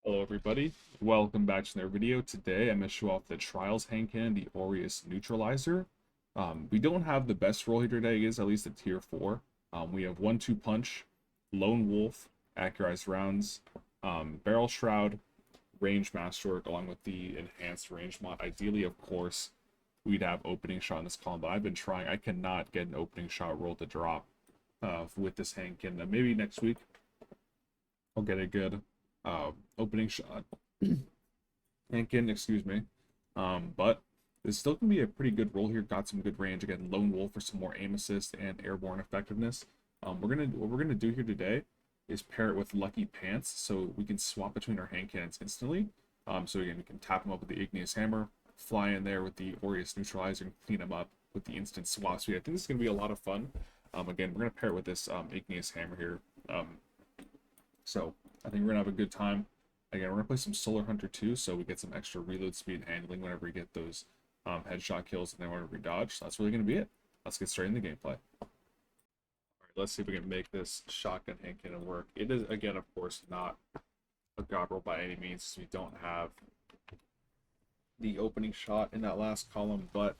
Hello everybody, welcome back to another video. Today I'm going to show off the Trials Handcannon, the Aureus Neutralizer. We don't have the best roll here today, it is at least a tier 4. We have 1-2 Punch, Lone Wolf, Accurized Rounds, Barrel Shroud, Range Masterwork, along with the Enhanced Range mod. Ideally, of course, we'd have Opening Shot in this column, but I've been trying. I cannot get an Opening Shot roll to drop with this Handcannon. Maybe next week I'll get a good opening shot. Handcannon, excuse me. But this still can be a pretty good roll here. Got some good range. Again, Lone Wolf for some more aim assist and airborne effectiveness. What we're gonna do here today is pair it with Lucky Pants, so we can swap between our hand cannons instantly. So again, we can tap them up with the Igneous Hammer, fly in there with the Aureus Neutralizer, and clean them up with the instant swap. So yeah, I think this is gonna be a lot of fun. Again, we're gonna pair it with this Igneous Hammer here. So I think we're gonna have a good time. Again, we're gonna play some Solar Hunter too, so we get some extra reload speed and handling whenever we get those headshot kills and then whenever we dodge. So that's really gonna be it. Let's get straight into the gameplay. Alright, let's see if we can make this shotgun handcannon work. It is, again, of course, not a god roll by any means, so we don't have the opening shot in that last column, but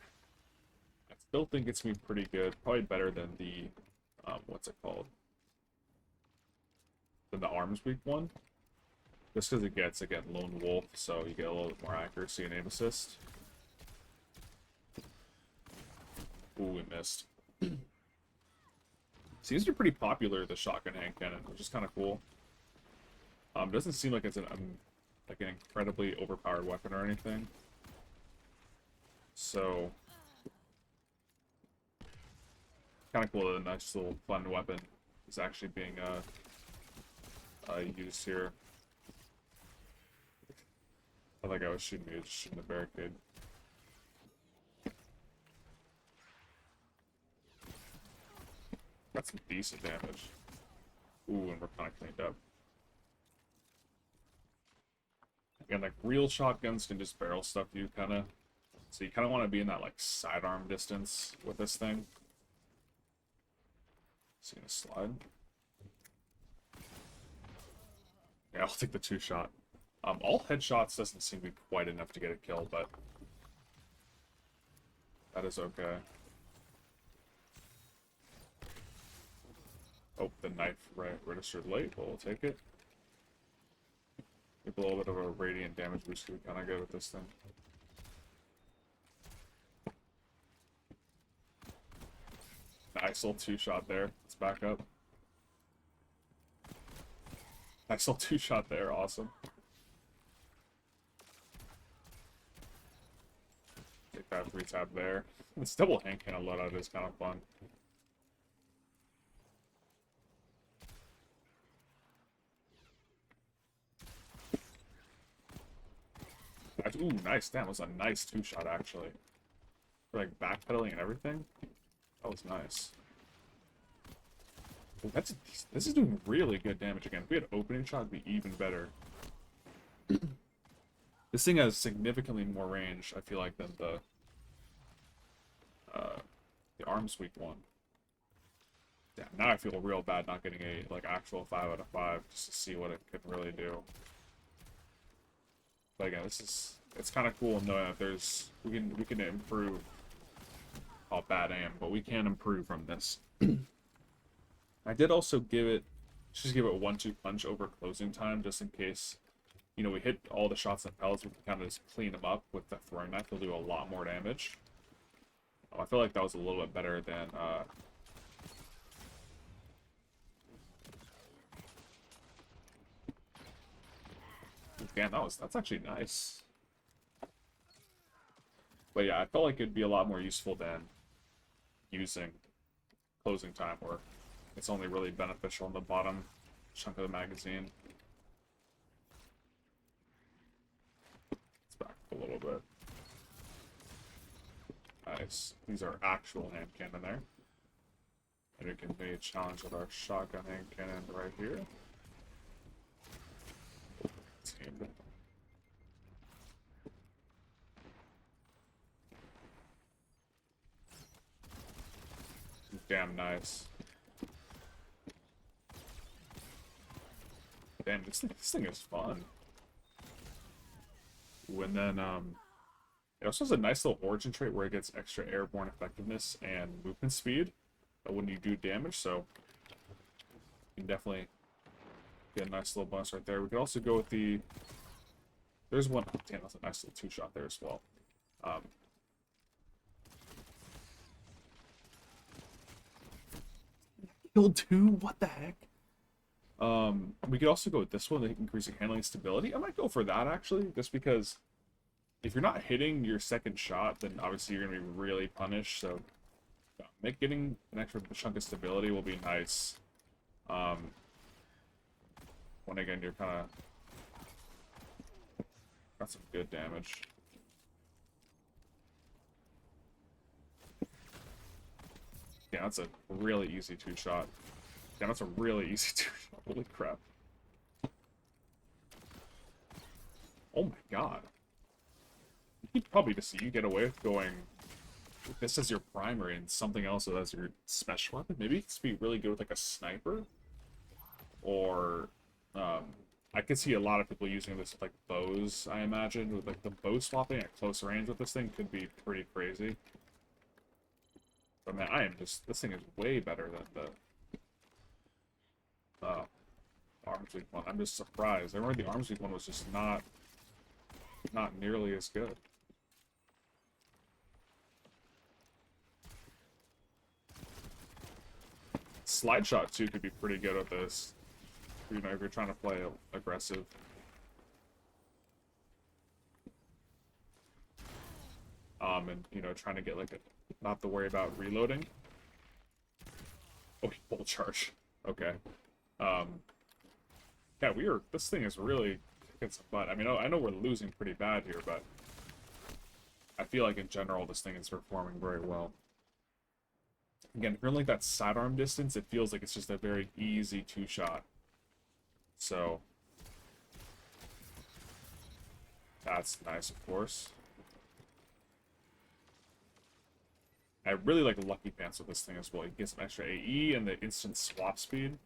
I still think it's gonna be pretty good. Probably better than the what's it called? Than the Arms Week one. Just because it gets, again, Lone Wolf, so you get a little bit more accuracy and aim assist. Ooh, we missed. Seems to be pretty popular, the shotgun handcannon, which is kind of cool. Doesn't seem like it's like an incredibly overpowered weapon or anything. So, kind of cool that a nice little fun weapon is actually being used here. I think I was shooting me, just shooting the barricade. Got some decent damage. Ooh, and we're kind of cleaned up. Again, like, real shotguns can just barrel stuff you, kind of. So you kind of want to be in that, like, sidearm distance with this thing. So you gonna slide? Yeah, I'll take the 2-shot. All headshots doesn't seem to be quite enough to get a kill, but that is okay. Oh, the knife registered late, but we'll take it. Give a little bit of a radiant damage boost, we kind of good with this thing. Nice little 2-shot there. Let's back up. Nice little 2-shot there, awesome. Take that 3-tab there. This double handcannon loadout is kind of fun. Ooh, nice. Damn, that was a nice 2-shot, actually. For, like, backpedaling and everything. That was nice. Ooh, this is doing really good damage again. If we had opening shot, it'd be even better. This thing has significantly more range, I feel like, than the Arms Week one. Damn, now I feel real bad not getting a, like, actual 5 out of 5, just to see what it could really do. But again, it's kind of cool knowing that we can improve how bad I am, but we can improve from this. I did also give it 1-2 punch over closing time, just in case, you know, we hit all the shots and pellets, we can kind of just clean them up with the throwing knife. It'll do a lot more damage. I feel like that was a little bit better than damn, that's actually nice. But yeah, I felt like it'd be a lot more useful than using closing time, where it's only really beneficial in the bottom chunk of the magazine. Let's back up a little bit. Nice. These are actual hand cannon there. And we can be a challenge with our shotgun hand cannon right here. Team. Damn nice. Damn, this thing is fun. Ooh, and then it also has a nice little origin trait where it gets extra airborne effectiveness and movement speed when you do damage, so you can definitely get a nice little bonus right there. We could also go with the... There's one... Damn, that's a nice little two-shot there as well. Kill two? What the heck? We could also go with this one, the increasing handling stability. I might go for that, actually, just because if you're not hitting your second shot, then obviously you're going to be really punished, so getting an extra chunk of stability will be nice. When again, you're kind of got some good damage. Yeah, that's a really easy two-shot. Yeah, that's a really easy two-shot. Holy crap. Oh my god. You could probably just see you get away with going with this as your primary and something else as your special weapon. Maybe it's be really good with like a sniper. Or I could see a lot of people using this with like bows, I imagine. With like the bow swapping at close range with this thing could be pretty crazy. But man, this thing is way better than the Arms Week one. I'm just surprised. I remember the Arms Week one was just not nearly as good. Slide shot too could be pretty good with this. You know, if you're trying to play aggressive. And you know, trying to get like not to worry about reloading. Oh, bolt charge. Okay. Yeah, this thing is really kicking some butt. I mean, I know we're losing pretty bad here, but I feel like in general this thing is performing very well. Again, if you're in like that sidearm distance, it feels like it's just a very easy two-shot. So that's nice, of course. I really like Lucky Pants with this thing as well. You get some extra AE and the instant swap speed.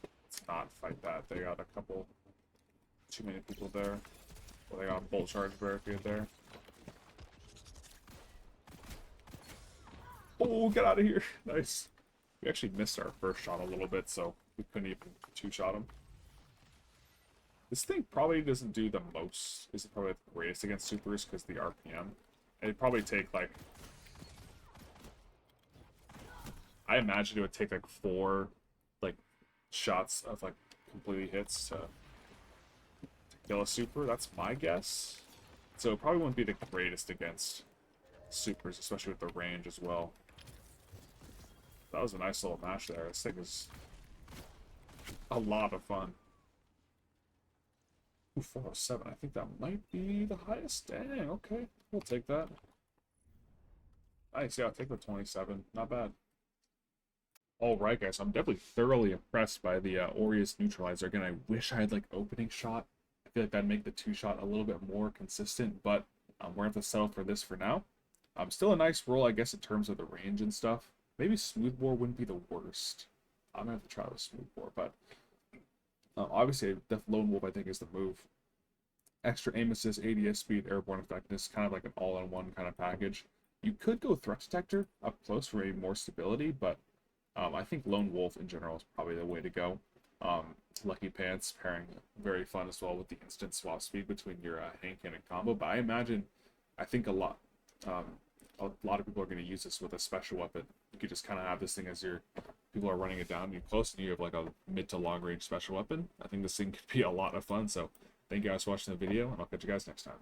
Let's not fight that. They got a couple... Too many people there. Well, they got a bolt charge barricade there. Oh, get out of here. Nice. We actually missed our first shot a little bit, so we couldn't even two-shot him. This thing probably doesn't do the most. Isn't probably the greatest against supers because the RPM. It'd probably take like... I imagine it would take like 4 like shots of like completely hits to kill a super. That's my guess. So it probably wouldn't be the greatest against supers, especially with the range as well. That was a nice little match there. This thing is a lot of fun. Ooh, 407. I think that might be the highest. Dang, okay. We'll take that. Nice, yeah, I'll take the 27. Not bad. Alright, guys, I'm definitely thoroughly impressed by the Aureus Neutralizer. Again, I wish I had, like, opening shot. I feel like that'd make the two-shot a little bit more consistent, but we're going to have to settle for this for now. Still a nice roll, I guess, in terms of the range and stuff. Maybe Smoothbore wouldn't be the worst. I'm going to have to try with Smoothbore, but obviously, Death Lone Wolf, I think, is the move. Extra aim assist, ADS speed, airborne effectiveness, kind of like an all-in-one kind of package. You could go Threat Detector up close for maybe more stability, but I think Lone Wolf in general is probably the way to go. Lucky Pants pairing very fun as well with the instant swap speed between your Handcannon combo, but I think a lot of people are going to use this with a special weapon. You could just kind of have this thing as people are running it down, you close, and you have like a mid to long range special weapon. I think this thing could be a lot of fun, so thank you guys for watching the video, and I'll catch you guys next time.